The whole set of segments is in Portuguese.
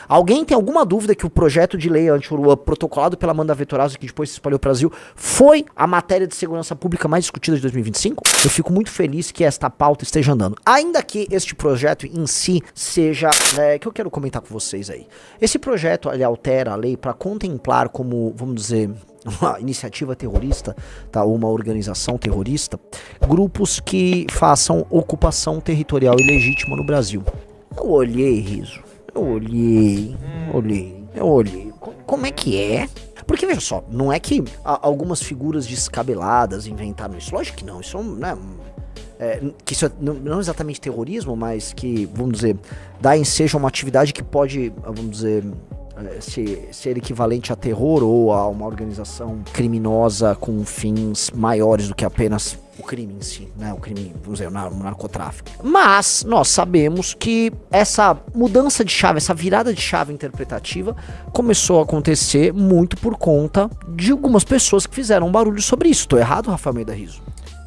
Alguém tem alguma dúvida que o projeto de lei anti-Oruan protocolado pela Amanda Vettorazzo, que depois se espalhou para o Brasil, foi a matéria de segurança pública mais discutida de 2025? Eu fico muito feliz que esta pauta esteja andando. Ainda que este projeto em si seja... que eu quero comentar com vocês aí. Esse projeto, ele altera a lei para contemplar como, vamos dizer... uma iniciativa terrorista, tá, ou uma organização terrorista, grupos que façam ocupação territorial ilegítima no Brasil. Eu olhei, Riso. Eu olhei. Como é que é? Porque, veja só, não é que algumas figuras descabeladas inventaram isso. Lógico que não. Isso não é... que isso não é exatamente terrorismo, mas que, vamos dizer, dá ensejo a uma atividade que pode, vamos dizer... ser equivalente a terror ou a uma organização criminosa com fins maiores do que apenas o crime em si, né? O crime, vamos dizer, o narcotráfico. Mas nós sabemos que essa mudança de chave, essa virada de chave interpretativa começou a acontecer muito por conta de algumas pessoas que fizeram barulho sobre isso. Tô errado, Rafael Almeida Riso?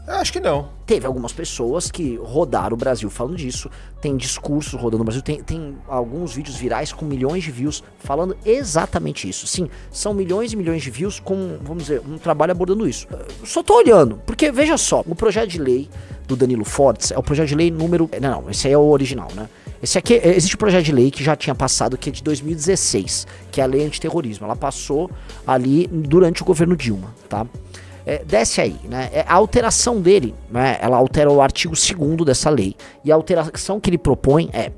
Eu acho que não. Teve algumas pessoas que rodaram o Brasil falando disso, tem discursos rodando no Brasil, tem alguns vídeos virais com milhões de views falando exatamente isso. Sim, são milhões e milhões de views com, vamos dizer, um trabalho abordando isso. Eu só tô olhando, porque veja só, o projeto de lei do Danilo Fortes é o projeto de lei número... Não, esse aí é o original, né? Esse aqui, existe um projeto de lei que já tinha passado, que é de 2016, que é a lei antiterrorismo. Ela passou ali durante o governo Dilma, tá? Desce aí, né? A alteração dele, né? Ela altera o artigo 2º dessa lei. E a alteração que ele propõe é...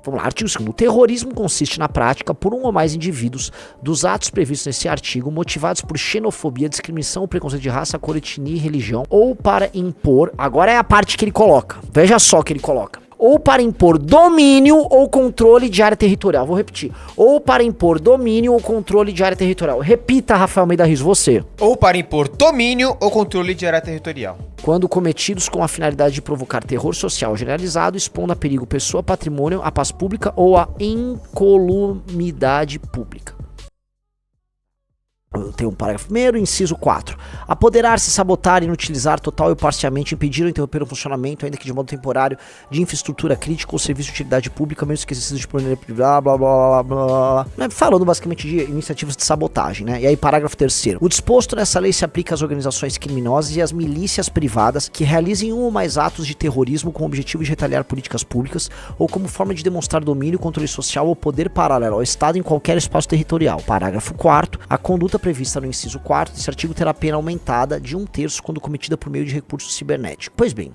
Vamos lá, artigo 2º. O terrorismo consiste na prática por um ou mais indivíduos dos atos previstos nesse artigo motivados por xenofobia, discriminação ou preconceito de raça, cor, etnia e religião, ou para impor... Agora é a parte que ele coloca. Veja só o que ele coloca. Ou para impor domínio ou controle de área territorial. Vou repetir. Ou para impor domínio ou controle de área territorial. Repita, Rafael Almeida Riso, você. Ou para impor domínio ou controle de área territorial. Quando cometidos com a finalidade de provocar terror social generalizado, expondo a perigo pessoa, patrimônio, a paz pública ou a incolumidade pública. Tem um parágrafo primeiro, inciso 4. Apoderar-se, sabotar, inutilizar total ou parcialmente, impedir ou interromper o funcionamento, ainda que de modo temporário, de infraestrutura crítica ou serviço de utilidade pública, mesmo que exercício de plano blá blá blá blá blá. Falando basicamente de iniciativas de sabotagem, né? E aí, parágrafo terceiro. O disposto nessa lei se aplica às organizações criminosas e às milícias privadas que realizem um ou mais atos de terrorismo com o objetivo de retaliar políticas públicas ou como forma de demonstrar domínio, controle social ou poder paralelo ao Estado em qualquer espaço territorial. Parágrafo 4º. A conduta prevista no inciso 4º desse artigo terá pena aumentada de 1/3 quando cometida por meio de recurso cibernético. Pois bem,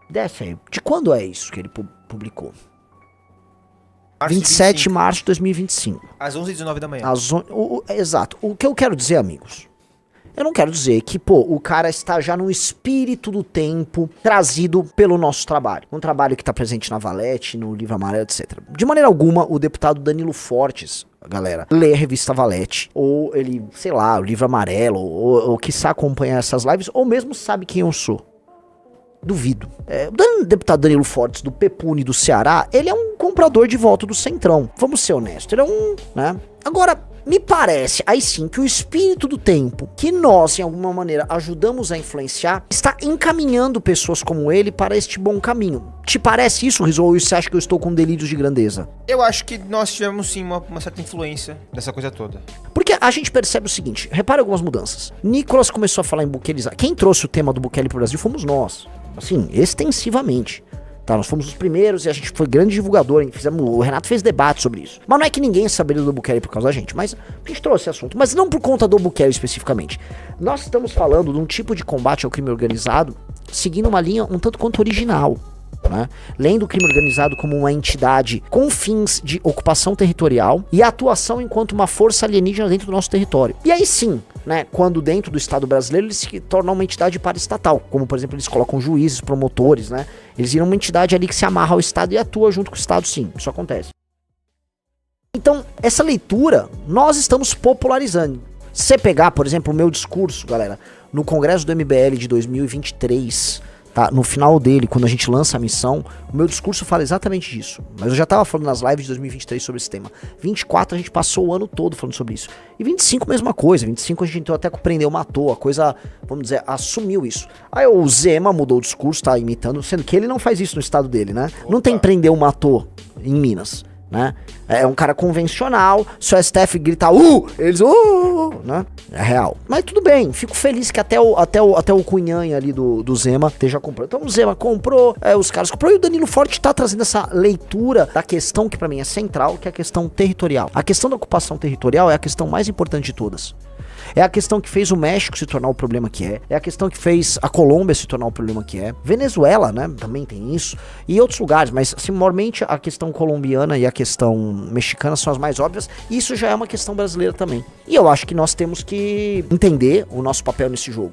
desce aí. De quando é isso que ele publicou? 27 de março de 2025. Às 11h19 da manhã. Exato. O que eu quero dizer, amigos, eu não quero dizer que, o cara está já no espírito do tempo trazido pelo nosso trabalho. Um trabalho que está presente na Valete, no Livro Amarelo, etc. De maneira alguma, o deputado Danilo Fortes, galera, lê a revista Valete, ou ele, sei lá, o Livro Amarelo, ou quiçá acompanhar essas lives, ou mesmo sabe quem eu sou. Duvido. O deputado Danilo Fortes, do Pepune do Ceará, ele é um comprador de voto do Centrão. Vamos ser honestos, ele é um, né? Agora, me parece, aí sim, que o espírito do tempo, que nós, em alguma maneira, ajudamos a influenciar, está encaminhando pessoas como ele para este bom caminho. Te parece isso, Rizzo, ou você acha que eu estou com delírios de grandeza? Eu acho que nós tivemos, sim, uma certa influência dessa coisa toda. Porque a gente percebe o seguinte, repara algumas mudanças. Nicolas começou a falar em buquelizar. Quem trouxe o tema do Bukele para o Brasil fomos nós. Assim, extensivamente. Tá, nós fomos os primeiros e a gente foi grande divulgador, o Renato fez debate sobre isso. Mas não é que ninguém saberia do Bukele por causa da gente, mas a gente trouxe esse assunto. Mas não por conta do Bukele especificamente. Nós estamos falando de um tipo de combate ao crime organizado seguindo uma linha um tanto quanto original. Né? Lendo o crime organizado como uma entidade com fins de ocupação territorial e atuação enquanto uma força alienígena dentro do nosso território. E aí sim, né, quando dentro do Estado brasileiro ele se torna uma entidade paraestatal, como por exemplo eles colocam juízes, promotores, né? Eles viram uma entidade ali que se amarra ao Estado e atua junto com o Estado, sim, isso acontece. Então, essa leitura nós estamos popularizando. Se você pegar, por exemplo, o meu discurso, galera, no Congresso do MBL de 2023... Tá, no final dele, quando a gente lança a missão, o meu discurso fala exatamente disso. Mas eu já tava falando nas lives de 2023 sobre esse tema. 24 a gente passou o ano todo falando sobre isso. E 25 mesma coisa. 25 a gente tentou até prendeu, matou. A coisa, vamos dizer, assumiu isso. Aí o Zema mudou o discurso, tá imitando, sendo que ele não faz isso no estado dele, né? Não tem prendeu, matou em Minas. né? É um cara convencional, se o STF gritar, eles, né? É real. Mas tudo bem, fico feliz que até o cunhanha ali do Zema esteja comprando. Então o Zema comprou, os caras comprou, e o Danilo Forte tá trazendo essa leitura da questão que pra mim é central, que é a questão territorial. A questão da ocupação territorial é a questão mais importante de todas. É a questão que fez o México se tornar o problema que é. É a questão que fez a Colômbia se tornar o problema que é. Venezuela, né, também tem isso. E outros lugares, mas assim, maiormente a questão colombiana e a questão mexicana são as mais óbvias. E isso já é uma questão brasileira também. E eu acho que nós temos que entender o nosso papel nesse jogo.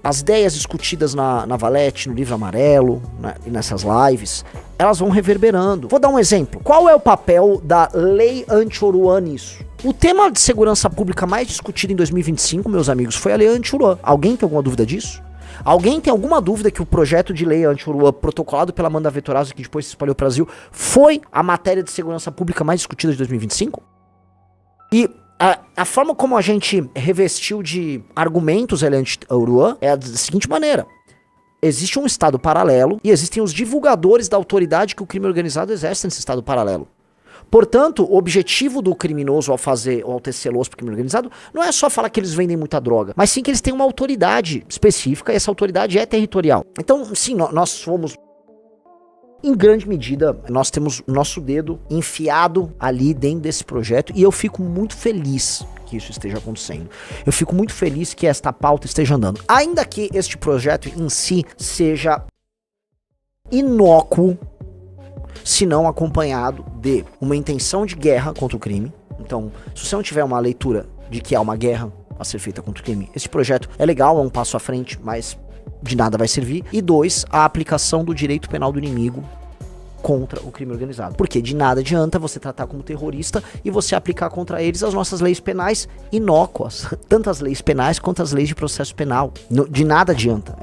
As ideias discutidas na Valete, no Livro Amarelo, né, e nessas lives, elas vão reverberando. Vou dar um exemplo. Qual é o papel da lei anti-Oruan nisso? O tema de segurança pública mais discutido em 2025, meus amigos, foi a lei anti-Oruan. Alguém tem alguma dúvida disso? Alguém tem alguma dúvida que o projeto de lei anti-Oruan, protocolado pela Amanda Vettorazzo, que depois se espalhou para o Brasil, foi a matéria de segurança pública mais discutida de 2025? E a forma como a gente revestiu de argumentos a lei anti-Oruan é da seguinte maneira. Existe um estado paralelo e existem os divulgadores da autoridade que o crime organizado exerce nesse estado paralelo. Portanto, o objetivo do criminoso ao tecer los pro crime organizado não é só falar que eles vendem muita droga, mas sim que eles têm uma autoridade específica e essa autoridade é territorial. Então, sim, nós somos, em grande medida, nós temos nosso dedo enfiado ali dentro desse projeto e eu fico muito feliz que isso esteja acontecendo. Eu fico muito feliz que esta pauta esteja andando. Ainda que este projeto em si seja inócuo, se não acompanhado de uma intenção de guerra contra o crime. Então, se você não tiver uma leitura de que há uma guerra a ser feita contra o crime, esse projeto é legal, é um passo à frente, mas de nada vai servir. E 2, a aplicação do direito penal do inimigo contra o crime organizado. Porque de nada adianta você tratar como terrorista e você aplicar contra eles as nossas leis penais inócuas. Tanto as leis penais quanto as leis de processo penal. De nada adianta.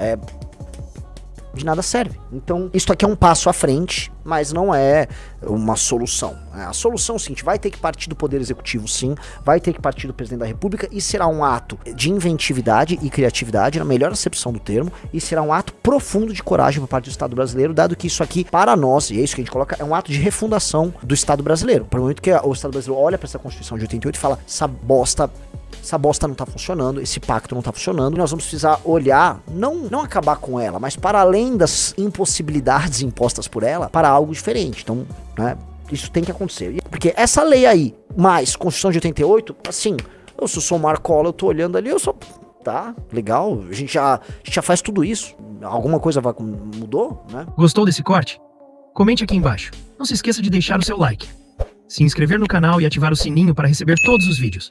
De nada serve. Então, isso aqui é um passo à frente, mas não é uma solução. A solução, sim, vai ter que partir do Poder Executivo, sim, vai ter que partir do Presidente da República, e será um ato de inventividade e criatividade, na melhor acepção do termo, e será um ato profundo de coragem por parte do Estado brasileiro, dado que isso aqui, para nós, e é isso que a gente coloca, é um ato de refundação do Estado brasileiro. Para o momento que o Estado brasileiro olha para essa Constituição de 88 e fala, essa bosta não tá funcionando, esse pacto não tá funcionando, e nós vamos precisar olhar, não acabar com ela, mas para além das impossibilidades impostas por ela, para algo diferente. Então, né, isso tem que acontecer. Porque essa lei aí, mais Constituição de 88, assim, eu sou o Marcola, eu tô olhando ali, tá, legal, a gente já faz tudo isso. Alguma coisa mudou, né? Gostou desse corte? Comente aqui embaixo. Não se esqueça de deixar o seu like, se inscrever no canal e ativar o sininho para receber todos os vídeos.